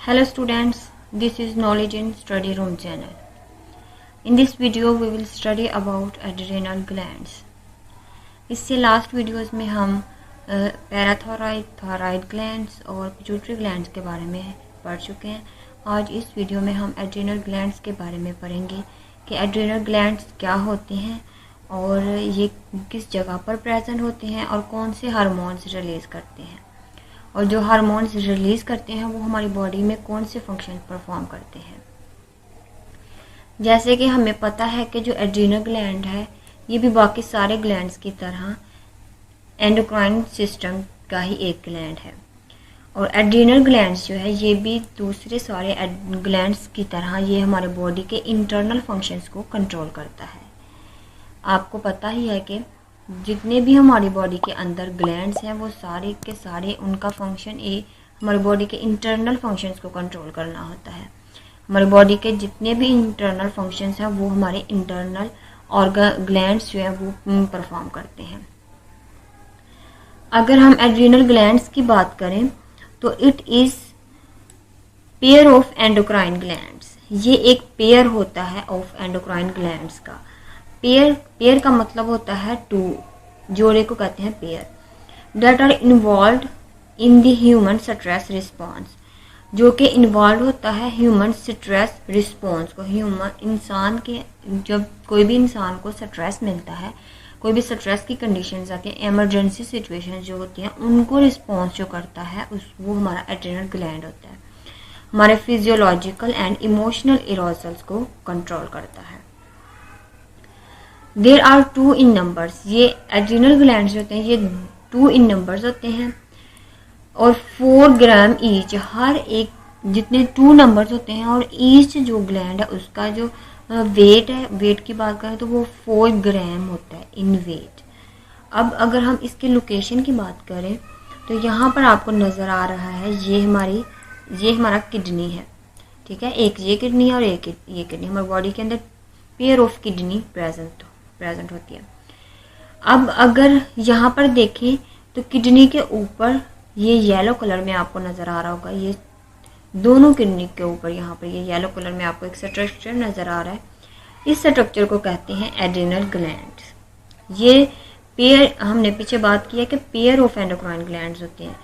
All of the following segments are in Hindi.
Hello students, this is Knowledge in Study Room channel. In this video we will study about adrenal glands. इससे लास्ट वीडियोस में हम पैराथायरॉइड, थायरॉइड ग्लैंड्स और पिट्यूटरी ग्लैंड्स के बारे में पढ़ चुके हैं। आज इस वीडियो में हम एड्रेनल ग्लैंड्स के बारे में पढ़ेंगे कि एड्रेनल ग्लैंड्स क्या होते हैं और ये किस जगह पर प्रेजेंट होते हैं और कौन से हार्मोन्स रिलीज़ करते हैं, और जो हार्मोन्स रिलीज करते हैं वो हमारी बॉडी में कौन से फंक्शन परफॉर्म करते हैं। जैसे कि हमें पता है कि जो एड्रेनल ग्लैंड है ये भी बाकी सारे ग्लैंड्स की तरह एंडोक्राइन सिस्टम का ही एक ग्लैंड है, और एड्रेनल ग्लैंड्स जो है ये भी दूसरे सारे ग्लैंड्स की तरह ये हमारे बॉडी के इंटरनल फंक्शंस को कंट्रोल करता है। आपको पता ही है कि जितने भी हमारी बॉडी के अंदर ग्लैंड्स हैं वो सारे के सारे उनका फंक्शन हमारी बॉडी के इंटरनल फंक्शंस को कंट्रोल करना होता है। हमारी बॉडी के जितने भी इंटरनल फंक्शंस हैं वो हमारे इंटरनल ग्लैंड्स जो है वो परफॉर्म करते हैं। अगर हम एड्रेनल ग्लैंड्स की बात करें तो it is pair of endocrine glands. ये एक पेयर होता है ऑफ एंडोक्राइन ग्लैंड्स का। पेयर का मतलब होता है टू, जोड़े को कहते हैं pair. That are involve in the human stress response, जो कि इन्वॉल्व होता है ह्यूमन स्ट्रेस रिस्पॉन्स को। इंसान के जब कोई भी इंसान को स्ट्रेस मिलता है, कोई भी स्ट्रेस की कंडीशंस आती हैं, इमरजेंसी सिचुएशन जो होती हैं उनको रिस्पॉन्स जो करता है वो हमारा एड्रेनल ग्लैंड होता है। हमारे फिजियोलॉजिकल एंड इमोशनल इरोसल्स को कंट्रोल करता है। There are two in numbers. ये एड्रेनल ग्लैंड्स होते हैं ये 2 इन नंबर्स होते हैं और 4 ग्राम ईच। हर एक जितने 2 नंबर्स होते हैं और ईच जो ग्लैंड है उसका जो वेट है, वेट की बात करें तो वो 4 ग्राम होता है इन वेट। अब अगर हम इसके लोकेशन की बात करें तो यहाँ पर आपको नज़र आ रहा है ये हमारा किडनी है, ठीक है। एक ये किडनी है और एक ये किडनी। हमारी बॉडी के अंदर पेयर ऑफ किडनी प्रेजेंट होती है। अब अगर यहाँ पर देखें तो किडनी के ऊपर ये येलो कलर में आपको नज़र आ रहा होगा, ये दोनों किडनी के ऊपर यहाँ पर ये येलो कलर में आपको एक स्ट्रक्चर नज़र आ रहा है। इस स्ट्रक्चर को कहते हैं एड्रेनल ग्लैंड्स। ये पेयर, हमने पीछे बात की है कि पेयर ऑफ एंडोक्राइन ग्लैंड्स होते हैं।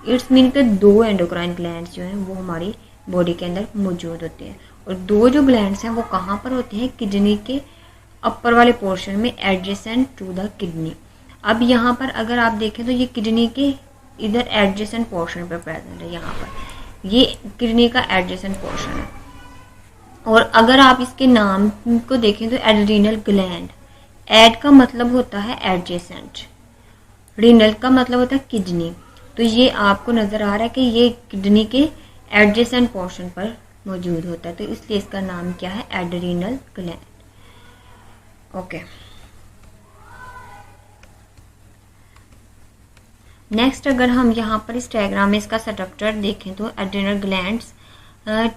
इट्स मीन कि 2 एंडोक्राइन ग्लैंड्स जो हैं वो हमारी बॉडी के अंदर मौजूद होते हैं, और 2 जो ग्लैंड्स हैं वो कहाँ पर होते हैं, किडनी के अपर वाले पोर्शन में एडजेसेंट टू द किडनी। अब यहाँ पर अगर आप देखें तो ये किडनी के इधर एडजेसेंट पोर्शन पर प्रेजेंट है। यहाँ पर ये किडनी का एडजेसेंट पोर्शन है, और अगर आप इसके नाम को देखें तो एड्रेनल ग्लैंड, एड का मतलब होता है एडजेसेंट, रीनल का मतलब होता है किडनी। तो ये आपको नज़र आ रहा है कि ये किडनी के एडजेसेंट पोर्शन पर मौजूद होता है, तो इसलिए इसका नाम क्या है, एड्रेनल ग्लैंड। ओके, नेक्स्ट अगर हम यहाँ पर इस डायग्राम में इसका स्ट्रक्चर देखें तो एड्रेनल ग्लैंड्स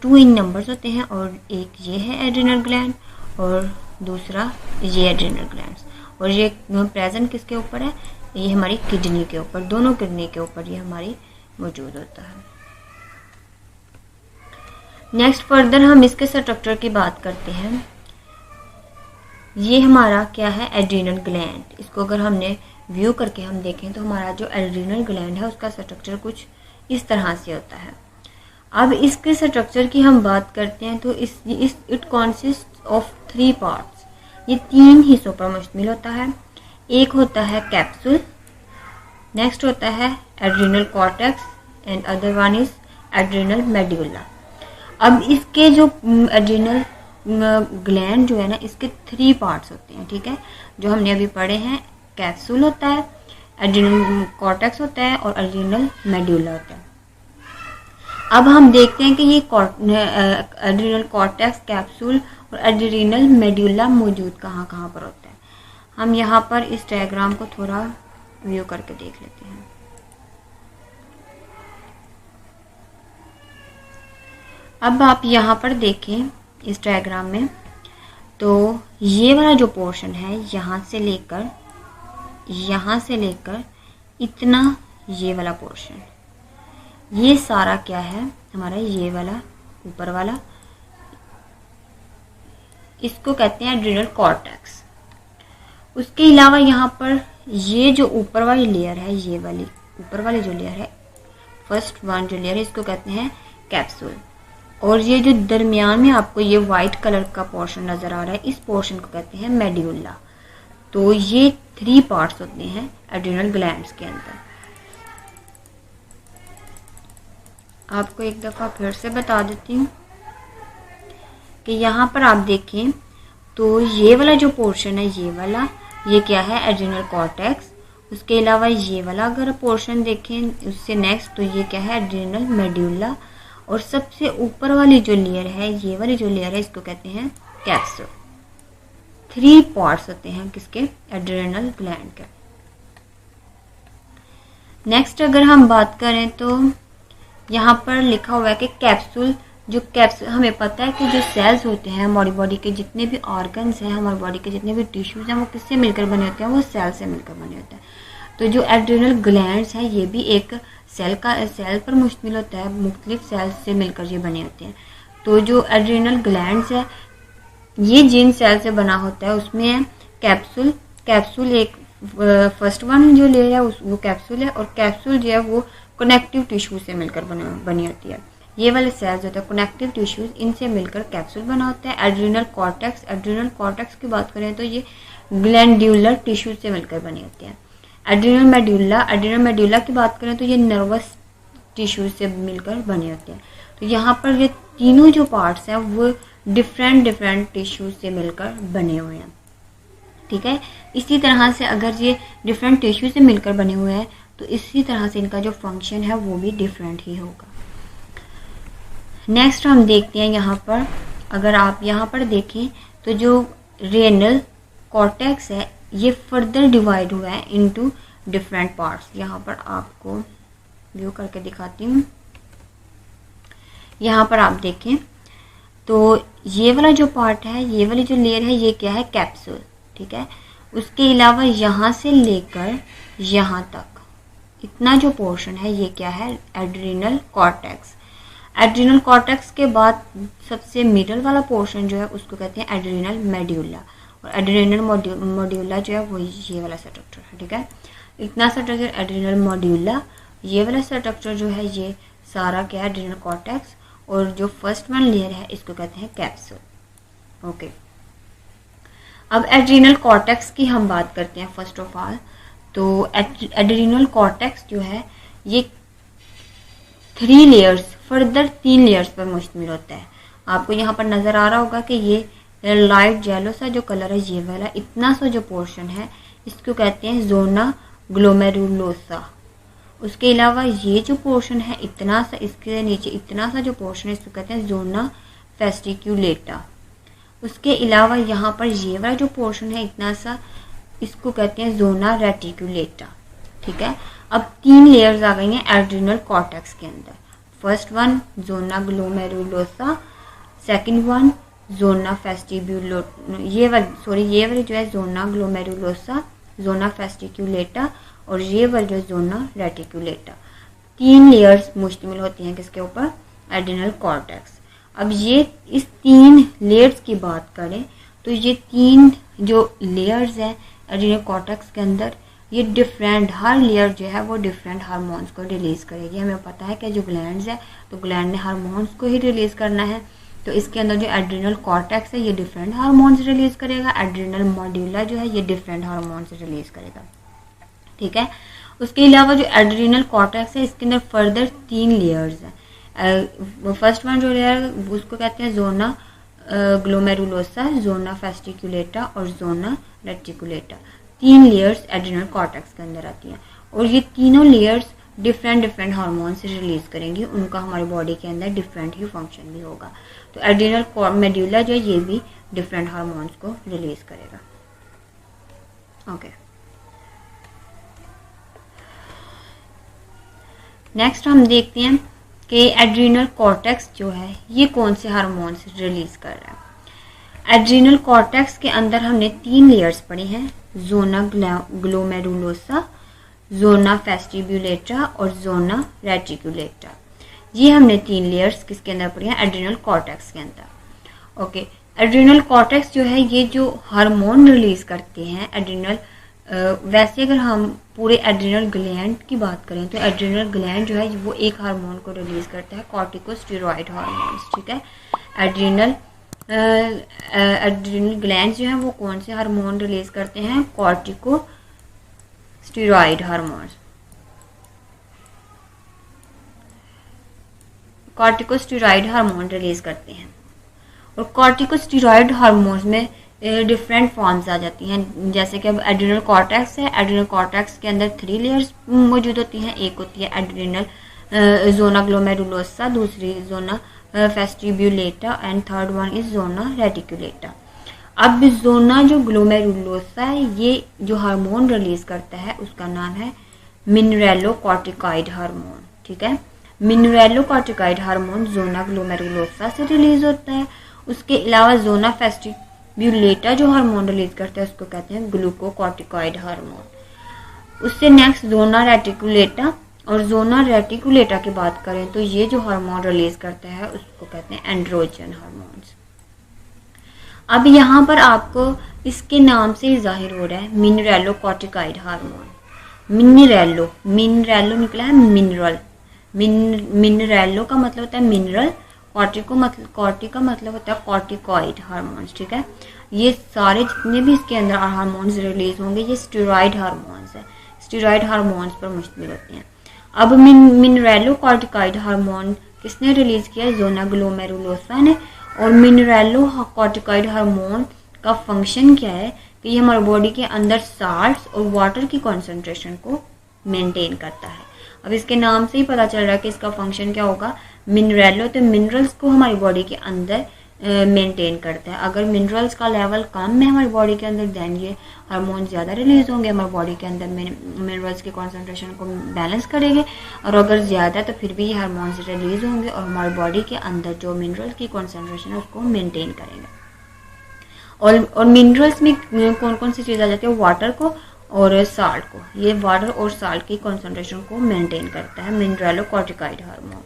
2 इन नंबर्स होते हैं, और एक ये है एड्रेनल ग्लैंड और दूसरा ये एड्रेनल ग्लैंड्स, और ये प्रेजेंट किसके ऊपर है, ये हमारी किडनी के ऊपर, दोनों किडनी के ऊपर ये हमारी मौजूद होता है। नेक्स्ट फर्दर हम इसके स्ट्रक्चर की बात करते हैं। ये हमारा क्या है, एड्रेनल ग्लैंड। इसको अगर हमने व्यू करके हम देखें तो हमारा जो एड्रेनल ग्लैंड है उसका स्ट्रक्चर कुछ इस तरह से होता है। अब इसके स्ट्रक्चर की हम बात करते हैं तो इट कॉन्सिस्ट ऑफ 3 पार्ट्स। ये 3 हिस्सों पर मुश्तमिल होता है। एक होता है कैप्सूल, नेक्स्ट होता है adrenal cortex and other one is adrenal medulla. अब इसके जो एड्रेनल ग्लैंड जो है ना, इसके 3 पार्ट्स होते हैं, ठीक है, जो हमने अभी पढ़े हैं। कैप्सूल होता है, एड्रेनल कॉर्टेक्स होता है और एड्रेनल मेड्यूला होता है। अब हम देखते हैं कि ये एड्रेनल कॉर्टेक्स, कैप्सूल और एड्रेनल मेड्यूला मौजूद कहाँ कहाँ पर होता है। हम यहाँ पर इस डायग्राम को थोड़ा व्यू करके देख लेते हैं। अब आप यहाँ पर देखें इस डायग्राम में तो ये वाला जो पोर्शन है यहाँ से लेकर इतना ये वाला पोर्शन, ये सारा क्या है, हमारा ये वाला ऊपर वाला, इसको कहते हैं एड्रिनल कॉर्टेक्स। उसके अलावा यहाँ पर ये जो ऊपर वाली लेयर है, ये वाली ऊपर वाली जो लेयर है, फर्स्ट वन जो लेयर है, इसको कहते हैं कैप्सूल। और ये जो दरमियान में आपको ये वाइट कलर का पोर्शन नजर आ रहा है, इस पोर्शन को कहते हैं मेड्यूला। तो ये 3 पार्ट्स होते हैं एड्रिनल ग्लैंड्स के अंदर। आपको एक दफ़ा फिर से बता देती हूँ कि यहाँ पर आप देखें तो ये वाला जो पोर्शन है, ये वाला, ये क्या है, एड्रिनल कॉर्टेक्स। उसके अलावा ये वाला अगर पोर्शन देखें उससे नेक्स्ट, तो ये क्या है, एड्रिनल मेड्यूला। और सबसे ऊपर वाली जो लेयर है, ये वाली जो लेयर है, इसको कहते हैं कैप्सूल। 3 पार्ट्स होते हैं किसके, एड्रिनल ग्लैंड के। नेक्स्ट अगर हम बात करें तो यहाँ पर लिखा हुआ है कि कैप्सूल, जो कैप्सूल, हमें पता है कि जो सेल्स होते हैं हमारी बॉडी के, जितने भी ऑर्गन्स हैं हमारी बॉडी के, जितने भी टिश्यूज हैं, वो किससे मिलकर बने होते हैं, वो सेल से मिलकर बने होते हैं। तो जो एड्रिनल ग्लैंड्स हैं ये भी एक सेल पर मुश्तमिल होता है, मुख्तलिफ सेल्स से मिलकर ये बने होते हैं। तो जो एड्रिनल ग्लैंड्स है ये जिन सेल से बना होता है उसमें है कैप्सूल। कैप्सूल एक फर्स्ट वन जो लेयर है वो कैप्सूल है, और कैप्सूल जो है वो कनेक्टिव टिश्यू से मिलकर बनी होती है। ये वाले सेल्स होते हैं कनेक्टिव टिश्यूज, इनसे मिलकर कैप्सूल बना होता है। एड्रिनल कॉर्टेक्स, एड्रिनल कॉर्टेक्स की बात करें तो ये ग्लैंड्यूलर टिश्यू से मिलकर बने होते हैं। एड्रिनल मेड्यूला, एड्रिनल मेड्यूला की बात करें तो ये नर्वस टिश्यू से मिलकर बने होते हैं। तो यहाँ पर ये तीनों जो पार्ट्स हैं वो डिफरेंट टिश्यू से मिलकर बने हुए हैं, ठीक है। इसी तरह से अगर ये डिफरेंट टिश्यू से मिलकर बने हुए हैं तो इसी तरह से इनका जो फंक्शन है वो भी डिफरेंट ही होगा। नेक्स्ट हम देखते हैं यहाँ पर, अगर आप यहाँ पर देखें तो जो रेनल कॉर्टेक्स है ये फर्दर डिवाइड हुआ है इनटू डिफरेंट पार्ट्स। यहाँ पर आपको व्यू करके दिखाती हूँ। यहाँ पर आप देखें तो ये वाला जो पार्ट है, ये वाली जो लेयर है, ये क्या है, कैप्सूल, ठीक है। उसके अलावा यहाँ से लेकर यहाँ तक इतना जो पोर्शन है ये क्या है, एड्रिनल कॉर्टेक्स। एड्रिनल कॉर्टेक्स के बाद सबसे मिडल वाला पोर्शन जो है उसको कहते हैं एड्रिनल मेड्यूला। और एड्रिनल मॉड्यूला जो है वो ये वाला स्ट्रक्चर है, ठीक है। इतना स्ट्रक्चर एड्रिनल मॉड्यूला, ये वाला स्ट्रक्चर जो है ये सारा क्या है, एड्रिनल कॉर्टेक्स। और जो फर्स्ट वन लेयर है इसको कहते हैं कैप्सूल, ओके। अब एड्रिनल कॉर्टेक्स की हम बात करते हैं फर्स्ट ऑफ ऑल। तो एड्रिनल कॉर्टेक्स जो है ये 3 लेयर्स, फर्दर 3 लेयर्स पर मुश्तमिल होता है। आपको यहाँ पर नज़र आ रहा होगा कि ये लाइट येलो सा जो कलर है, ये वाला इतना सा जो पोर्शन है इसको कहते हैं जोना ग्लोमेरुलोसा। उसके अलावा ये जो पोर्शन है इतना सा, इसके नीचे इतना सा जो पोर्शन है इसको कहते हैं जोना फेस्टिक्यूलेटा। उसके अलावा यहाँ पर ये वाला जो पोर्शन है इतना सा, इसको कहते हैं जोना रेटिकुलेटा, ठीक है। अब 3 लेयर्स आ गई हैं एड्रिनल कॉर्टेक्स के अंदर। First one zona glomerulosa, second one zona फेस्टिब्यूलो, ये वाली जो है जोना ग्लोमेरुलोसा, जोना फेस्टिक्यूलेटा, और ये वाली जो जोना रेटिकुलेटा। 3 लेयर्स मुश्तमिल होती हैं किसके ऊपर, एड्रिनल कॉर्टेक्स। अब ये इस 3 लेयर्स की बात करें तो ये 3 जो लेयर्स हैं एड्रिनल कॉर्टेक्स के अंदर, ये डिफरेंट, हर लेयर जो है वो डिफरेंट हार्मोन्स को रिलीज करेगी। हमें पता है कि जो ग्लैंड्स है तो ग्लैंड ने हार्मोन्स को ही रिलीज करना है, तो इसके अंदर जो एड्रिनल कॉर्टेक्स है ये डिफरेंट हार्मोन्स रिलीज करेगा। एड्रिनल मॉड्यूला जो है ये डिफरेंट हार्मोन्स रिलीज करेगा, ठीक है। उसके अलावा जो एड्रिनल कॉर्टेक्स है इसके अंदर फर्दर 3 लेयर्स हैं। फर्स्ट वन जो लेयर है उसको कहते हैं जोना ग्लोमेरुलोसा, जोना फेस्टिकुलेटा और जोना रेटिकुलेटा। 3 लेयर्स एड्रिनल कॉर्टेक्स के अंदर आती हैं और ये तीनों लेयर्स डिफरेंट हार्मोन्स रिलीज करेंगी, उनका हमारी बॉडी के अंदर डिफरेंट ही फंक्शन भी होगा। तो एड्रिनल मेड्यूला जो है ये भी डिफरेंट हार्मोन्स को रिलीज करेगा, ओके। नेक्स्ट हम देखते हैं कि एड्रिनल कॉर्टेक्स जो है ये कौन से हार्मोन्स रिलीज कर रहा है। एड्रिनल कॉर्टेक्स के अंदर हमने 3 लेयर्स पढ़ी हैं, जोना ग्लोमेरुलोसा, जोना फेस्टिब्यूलेटा और जोना रेटिकुलेटा। ये हमने 3 लेयर्स किसके अंदर पढ़ी हैं, एड्रिनल कॉर्टेक्स के अंदर। ओके, एड्रिनल कॉर्टेक्स जो है ये जो हार्मोन रिलीज करते हैं एड्रिनल, वैसे अगर हम पूरे एड्रिनल ग्लैंड की बात करें तो एड्रिनल ग्लैंड जो है वो एक हार्मोन को रिलीज करता है, कॉर्टिकोस्टेरॉइड हार्मोन्स, ठीक है। एड्रिनल एड्रिनल ग्लैंड जो है वो कौन से हार्मोन रिलीज करते हैं, corticosteroid hormones, corticosteroid hormone release करते हैं। और कॉर्टिकोस्टेरॉइड हार्मोन्स में डिफरेंट फॉर्म्स आ जाती हैं, जैसे कि अब एड्रिनल कॉर्टेक्स है, एड्रिनल कॉर्टेक्स के अंदर 3 लेयर्स मौजूद होती हैं। एक होती है एड्रिनल जोना ग्लोमेरुलोसा, दूसरी zona fasciculata and third one is zona reticulata. अब जोना जो ग्लोमेरुलोसा है ये जो हार्मोन रिलीज करता है उसका नाम है मिनरेलोकॉर्टिकॉइड हार्मोन, ठीक है। मिनरेलोकॉर्टिकॉइड हार्मोन जोना ग्लोमेरुलोसा से रिलीज होता है। उसके अलावा जोना फेस्टिब्यूलेटा जो हार्मोन रिलीज करता है उसको कहते हैं ग्लूकोकॉर्टिकॉइड हार्मोन। उससे नेक्स्ट जोना रेटिकुलेटा, और जोना रेटिकुलेटा की बात करें तो ये जो हार्मोन रिलीज करता है उसको कहते हैं एंड्रोजन हार्मोन्स। अब यहाँ पर आपको इसके नाम से ही जाहिर हो रहा है मिनरेलोकॉर्टिकॉइड हार्मोन। मिनरेलो निकला है मिनरल, मिनरेलो का मतलब होता है मिनरल, कॉर्टी का मतलब होता है कॉर्टिकॉइड हार्मोन्स, ठीक है। ये सारे जितने भी इसके अंदर हार्मोन्स रिलीज होंगे ये स्टेरॉइड हार्मोन्स है, स्टेरॉइड हार्मोन्स पर मुश्तमिल होते हैं। अब मिनरेलोकॉर्टिकॉइड हार्मोन किसने रिलीज किया, जोना ग्लोमेरुलोसा ने। और मिनरेलोकॉर्टिकॉइड हार्मोन का फंक्शन क्या है कि ये हमारे बॉडी के अंदर साल्ट्स और वाटर की कॉन्सेंट्रेशन को मेंटेन करता है। अब इसके नाम से ही पता चल रहा है कि इसका फंक्शन क्या होगा, मिनरेलो तो मिनरल्स को हमारी बॉडी के अंदर मेंटेन करता है। अगर मिनरल्स का लेवल कम है हमारी बॉडी के अंदर देन ये हार्मोन ज़्यादा रिलीज होंगे, हमारी बॉडी के अंदर मिनरल्स की कॉन्सेंट्रेशन को बैलेंस करेंगे। और अगर ज़्यादा तो फिर भी ये हार्मोन्स रिलीज होंगे और हमारी बॉडी के अंदर जो मिनरल्स की कॉन्सेंट्रेशन है उसको मेनटेन करेंगे। और मिनरल्स में कौन कौन सी चीज़ आ जाती है, वाटर को और साल्ट को। ये वाटर और साल्ट की कॉन्सेंट्रेशन को मेंटेन करता है मिनरेलोकॉर्टिकॉइड हार्मोन।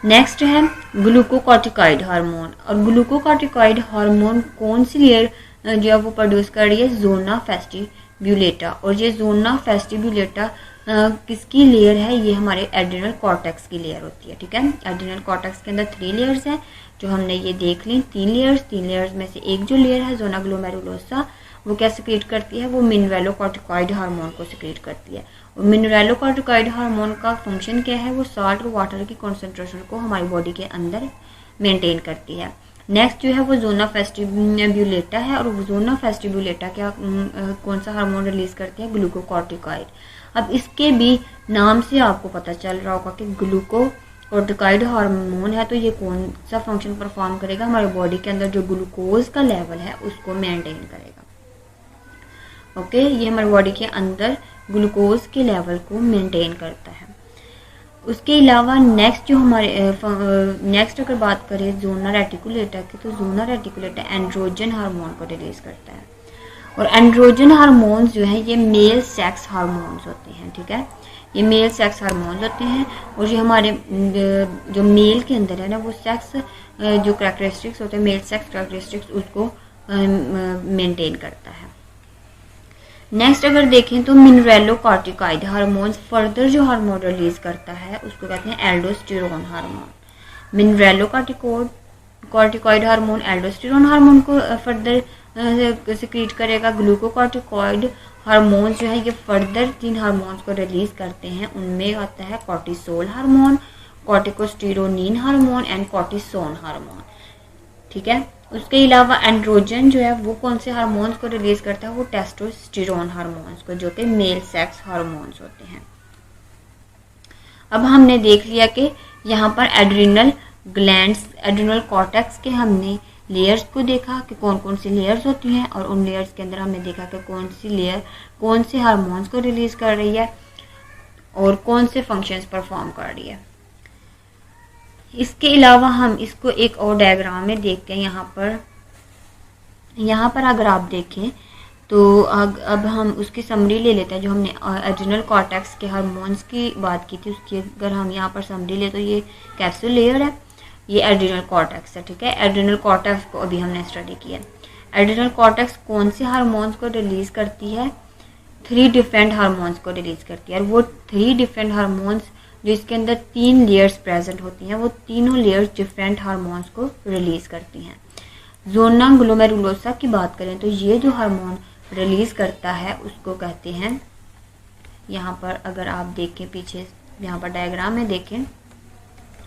नेक्स्ट है ग्लूकोकॉर्टिकॉइड हार्मोन। और ग्लूकोकॉर्टिकॉइड हार्मोन कौन सी लेयर जो है वो प्रोड्यूस कर रही है, जोना फेस्टिब्यूलेटा। और ये जोना फेस्टिब्यूलेटा किसकी लेयर है, ये हमारे एड्रिनल कॉर्टेक्स की लेयर होती है, ठीक है। एड्रिनल कॉर्टेक्स के अंदर 3 लेयर्स हैं जो हमने ये देख ली, 3 लेयर्स में से एक जो लेयर है जोना ग्लोमेरुलोसा वो क्या सिक्रीट करती है, वो मिनरेलोकॉर्टिकॉइड हार्मोन को सिक्रीट करती है। और मिनरेलोकॉर्टिकॉइड हार्मोन का फंक्शन क्या है, वो साल्ट और वाटर की कॉन्सेंट्रेशन को हमारी बॉडी के अंदर मेंटेन करती है। नेक्स्ट जो है वो जोना फेस्टिब्यूलेटा है। और जोना फेस्टिब्यूलेटा क्या कौन सा हार्मोन रिलीज करती है, ग्लूकोकॉर्टिकॉइड। अब इसके भी नाम से आपको पता चल रहा होगा कि ग्लूकोकॉर्टिकॉइड हार्मोन है तो ये कौन सा फंक्शन परफॉर्म करेगा, हमारे बॉडी के अंदर जो ग्लूकोज का लेवल है उसको मेंटेन करेगा। ओके, ये हमारी बॉडी के अंदर ग्लूकोज के लेवल को मेंटेन करता है। उसके अलावा नेक्स्ट जो हमारे नेक्स्ट अगर बात करें जोना रेटिकुलेटा की, तो जोना रेटिकुलेटा एंड्रोजन हार्मोन को रिलीज करता है। और एंड्रोजन हार्मोन्स जो है ये मेल सेक्स हार्मोन्स होते हैं, ठीक है। ये मेल सेक्स हार्मोन्स होते हैं और ये हमारे जो मेल के अंदर है ना वो सेक्स जो कैरेक्टरिस्टिक्स होते हैं, मेल सेक्स कैरेक्टरिस्टिक्स उसको मेंटेन करता है। नेक्स्ट अगर देखें तो मिनरेलोकॉर्टिकॉइड हार्मोन्स फर्दर जो हार्मोन रिलीज करता है उसको कहते हैं aldosterone hormone. Mineralocorticoid hormone aldosterone hormone को फर्दर सिक्रीट करेगा। ग्लूकोकॉर्टिकॉइड हार्मोन्स जो है ये फर्दर 3 हार्मोन्स को रिलीज करते हैं, उनमें आता है cortisol hormone, corticosterone hormone and cortisone hormone, ठीक है। उसके अलावा एंड्रोजन जो है वो कौन से हार्मोन्स को रिलीज करता है, वो टेस्टोस्टेरोन हार्मोन्स को, जो कि मेल सेक्स हार्मोन्स होते हैं। अब हमने देख लिया कि यहाँ पर एड्रिनल ग्लैंड्स, एड्रिनल कॉर्टेक्स के हमने लेयर्स को देखा कि कौन कौन सी लेयर्स होती हैं और उन लेयर्स के अंदर हमने देखा कि कौन सी लेयर कौन से हार्मोन्स को रिलीज कर रही है और कौन से फंक्शंस परफॉर्म कर रही है। इसके अलावा हम इसको एक और डायग्राम में देखते हैं। यहाँ पर अगर आप देखें तो अब हम उसकी समरी ले लेते हैं। जो हमने एड्रिनल कॉर्टेक्स के हार्मोन्स की बात की थी, उसकी अगर हम यहाँ पर समरी ले तो ये कैप्सूल लेयर है, ये एड्रिनल कॉर्टेक्स है। ठीक है, एड्रिनल कॉर्टेक्स को अभी हमने स्टडी किया। एड्रिनल कॉर्टेक्स कौन से हार्मोन्स को रिलीज करती है? 3 डिफरेंट हार्मोन्स को रिलीज करती है। और वो 3 डिफरेंट हार्मोन्स जो इसके अंदर 3 लेयर्स प्रेजेंट होती हैं, वो तीनों लेयर्स डिफरेंट हार्मोन्स को रिलीज करती हैं। ज़ोना ग्लोमेरुलोसा की बात करें तो ये जो हार्मोन रिलीज करता है उसको कहते हैं, यहाँ पर अगर आप देखें पीछे यहाँ पर डायग्राम में देखें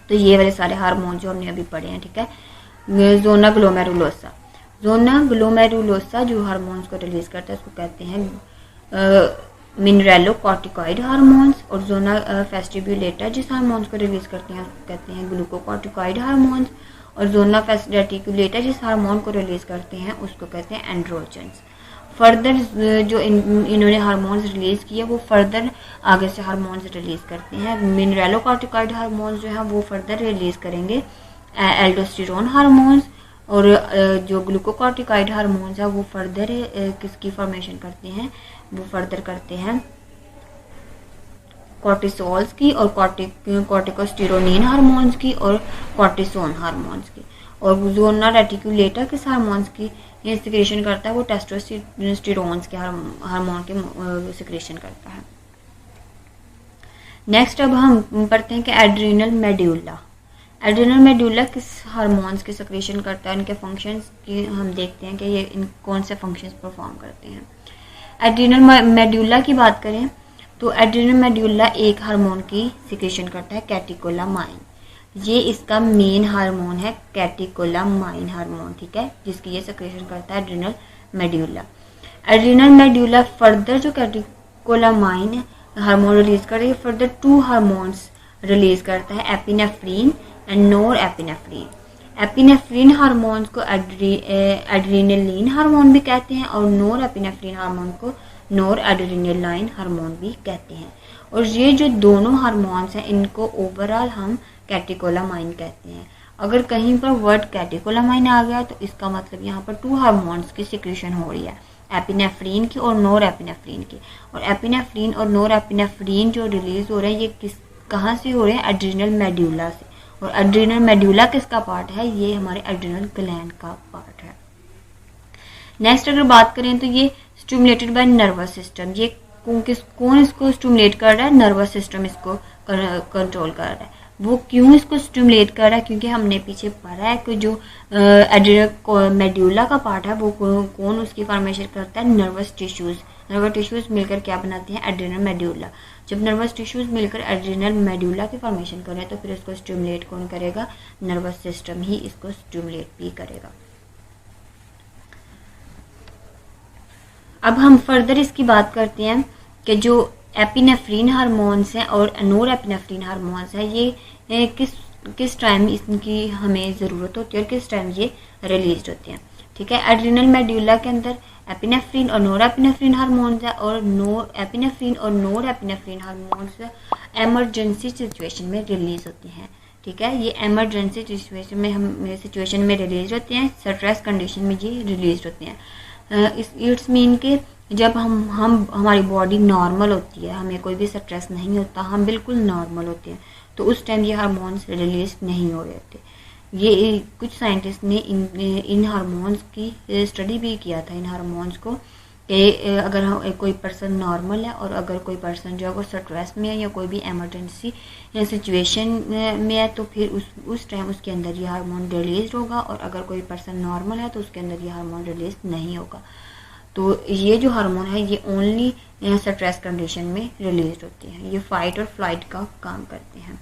तो ये वाले सारे हार्मोन जो हमने अभी पढ़े हैं। ठीक है, ज़ोना ग्लोमेरुलोसा। ज़ोना ग्लोमेरुलोसा जो हार्मोन्स को रिलीज करता है उसको कहते हैं मिनरेलो कॉर्टिकॉइड हार्मोन्स। और ज़ोना फेस्टिब्यूलेटा जिस हार्मोन्स को रिलीज करते हैं उसको कहते हैं ग्लूकोकॉर्टिकॉइड हार्मोन्स। और ज़ोना रेटिकुलेटा जिस हार्मोन को रिलीज करते हैं उसको कहते हैं एंड्रोजन्स। फर्दर जो इन्होंने हार्मोन्स रिलीज किए वो फर्दर आगे से हार्मोन्स रिलीज करते हैं। मिनरेलो कॉर्टिकॉइड हार्मोन्स जो है वो फर्दर रिलीज करेंगे एल्डोस्टेरोन हार्मोन्स। और जो ग्लूकोकॉर्टिकॉइड हार्मोन्स है वो फर्दर किसकी फॉर्मेशन करते हैं? वो फर्दर करते हैं कॉर्टिसोल्स की और कॉर्टिकोस्टेरोनिन हार्मोन्स की और कॉर्टिसोन हार्मोन्स की। और ज़ोना रेटिकुलेटा किस हार्मोन्स की ये सिक्रेशन करता है? वो टेस्टोस्टेरोन्स के हार्मोन के सिक्रेशन करता है। नेक्स्ट अब हम पढ़ते हैं कि एड्रिनल मेड्यूला। एड्रिनल मेड्यूला किस हार्मोन्स के सिक्रेशन करता है? इनके फंक्शंस की हम देखते हैं कि ये इन कौन से फंक्शंस परफॉर्म करते हैं। एड्रिनल मेड्यूला की बात करें तो एड्रिनल मेड्यूला एक हार्मोन की सिक्रेशन करता है, कैटेकोलामाइन। ये इसका मेन हार्मोन है, कैटेकोलामाइन हार्मोन। ठीक है, जिसकी ये सिक्रेशन करता है adrenal medulla. Adrenal medulla further जो कैटेकोलामाइन हार्मोन रिलीज करता है, फर्दर 2 हार्मोन्स रिलीज करता है, epinephrine and NOR epinephrine. Epinephrine hormone को एड्रेनालिन हार्मोन भी कहते हैं और नोर एपिनेफ्रीन हार्मोन को नोर एड्रेनालाइन हार्मोन भी कहते हैं। और ये जो दोनों हार्मोन्स हैं इनको ओवरऑल हम कैटेकोलामाइन कहते हैं। अगर कहीं पर वर्ड कैटेकोलामाइन आ गया तो इसका मतलब यहाँ पर 2 हार्मोन्स की सिक्रेशन हो रही है, एपिनेफ्रीन की और नोर एपिनेफ्रीन की। और एपिनेफ्रीन और नोर एपिनेफ्रीन जो रिलीज हो रहे हैं ये कहाँ से हो रहे हैं? एड्रिनल मेड्यूला से। और एड्रिनल मेड्यूला किसका पार्ट है? ये हमारे एड्रिनल ग्लैंड का पार्ट है। नेक्स्ट अगर बात करें तो ये स्टिमुलेटेड बाय नर्वस सिस्टम। ये कौन इसको स्टिमुलेट कर रहा है? नर्वस सिस्टम इसको कंट्रोल कर रहा है। वो क्यों इसको स्टिमुलेट कर रहा है? क्योंकि हमने पीछे पढ़ा है कि जो एड्रिनल मेड्यूला का पार्ट है वो कौन उसकी फॉर्मेशन करता है? Nervous tissues. नर्वस टिश्यूज मिलकर क्या बनाते हैं? Adrenal medulla. जब नर्वस टिश्यूज मिलकर एड्रिनल मेड्यूला की फॉर्मेशन करें तो फिर इसको स्टिमुलेट कौन करेगा? नर्वस सिस्टम ही इसको स्टिमुलेट भी करेगा। अब हम फर्दर इसकी बात करते हैं कि जो एपिनेफ्रीन हार्मोन्स हैं और नोर एपिनेफ्रीन हार्मोन्स हैं ये किस टाइम इनकी हमें ज़रूरत होती है और किस टाइम ये रिलीज होते हैं। ठीक है, एड्रिनल मेड्यूला के अंदर एपिनेफ्रीन और नोर एपिनेफ्रीन हार्मोन्स है और एपिनेफ्रीन और नोर एपिनेफ्रीन हार्मोन्स एमरजेंसी सिचुएशन में रिलीज होते हैं। ठीक है, ये एमरजेंसी सिचुएशन में रिलीज होते हैं, स्ट्रेस कंडीशन में ये रिलीज होते हैं। इट्स मीन के जब हम हमारी बॉडी नॉर्मल होती है, हमें कोई भी स्ट्रेस नहीं होता, हम बिल्कुल नॉर्मल होते हैं, तो उस टाइम ये हार्मोन्स रिलीज नहीं हो रहे होते। ये कुछ साइंटिस्ट ने इन हार्मोन्स की स्टडी भी किया था, इन हार्मोन्स को, कि अगर कोई पर्सन नॉर्मल है और अगर कोई पर्सन जो है वो स्ट्रेस में है या कोई भी एमरजेंसी सिचुएशन में है तो फिर उस टाइम उसके अंदर ये हार्मोन रिलीज होगा। और अगर कोई पर्सन नॉर्मल है तो उसके अंदर ये हार्मोन रिलीज नहीं होगा। तो ये जो हार्मोन है ये ओनली स्ट्रेस कंडीशन में रिलीज होते हैं, ये फाइट और फ्लाइट का काम करते हैं।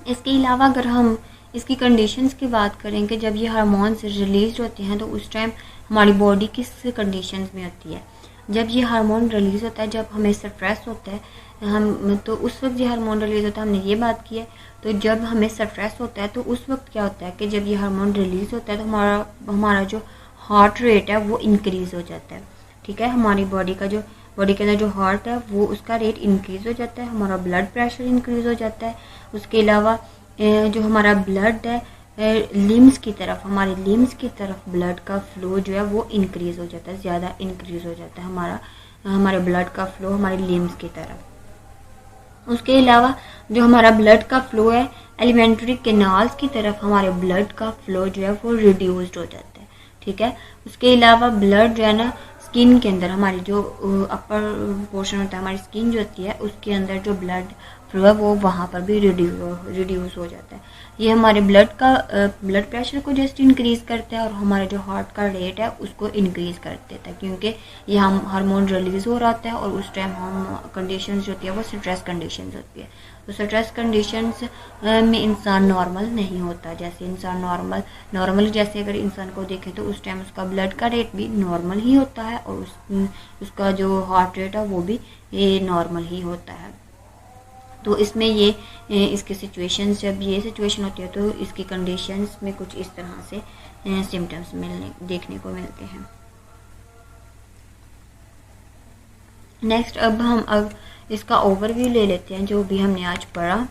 इसके अलावा अगर हम इसकी कंडीशंस की बात करें कि जब ये हार्मोन्स रिलीज होते हैं तो उस टाइम हमारी बॉडी किस कंडीशंस में होती है। जब ये हार्मोन रिलीज होता है, जब हमें स्ट्रेस होता है हम तो उस वक्त ये हार्मोन रिलीज होता है, हमने ये बात की है। तो जब हमें स्ट्रेस होता है तो उस वक्त क्या होता है कि जब ये हार्मोन रिलीज होता है तो हमारा जो हार्ट रेट है वो इंक्रीज हो जाता है। ठीक है, हमारी बॉडी का जो बॉडी के अंदर जो हार्ट है वो उसका रेट इंक्रीज़ हो जाता है, हमारा ब्लड प्रेशर इंक्रीज़ हो जाता है। उसके अलावा जो हमारा ब्लड है लिम्स की तरफ, हमारे लिम्स की तरफ ब्लड का फ्लो जो है वो इंक्रीज़ हो जाता है, ज़्यादा इंक्रीज़ हो जाता है हमारे ब्लड का फ्लो हमारे लिम्स की तरफ। उसके अलावा जो हमारा ब्लड का फ्लो है एलिमेंट्री कैनाल्स की तरफ, हमारे ब्लड का फ्लो जो है वो रिड्यूस्ड हो जाता है, ठीक है। उसके अलावा ब्लड जो है ना स्किन के अंदर, हमारी जो अपर पोर्शन होता है, हमारी स्किन जो होती है उसके अंदर जो ब्लड फ्लो है वो वहाँ पर भी रिड्यूस हो जाता है। ये हमारे ब्लड प्रेशर को जस्ट इंक्रीज़ करता है और हमारे जो हार्ट का रेट है उसको इंक्रीज़ कर देता है, क्योंकि ये हम हार्मोन रिलीज़ हो रहा है और उस टाइम हम कंडीशंस जो होती है वो स्ट्रेस कंडीशंस होती है। तो स्ट्रेस कंडीशंस में इंसान नॉर्मल नहीं होता। जैसे इंसान नॉर्मल जैसे अगर इंसान को देखें तो उस टाइम उसका ब्लड का रेट भी नॉर्मल ही होता है और उसका जो हार्ट रेट है वो भी नॉर्मल ही होता है। तो इसमें ये इसके सिचुएशंस, जब ये सिचुएशन होती है तो इसकी कंडीशंस में कुछ इस तरह से सिम्टम्स देखने को मिलते हैं। नेक्स्ट अब हम इसका ओवरव्यू ले लेते हैं जो भी हमने आज पढ़ा।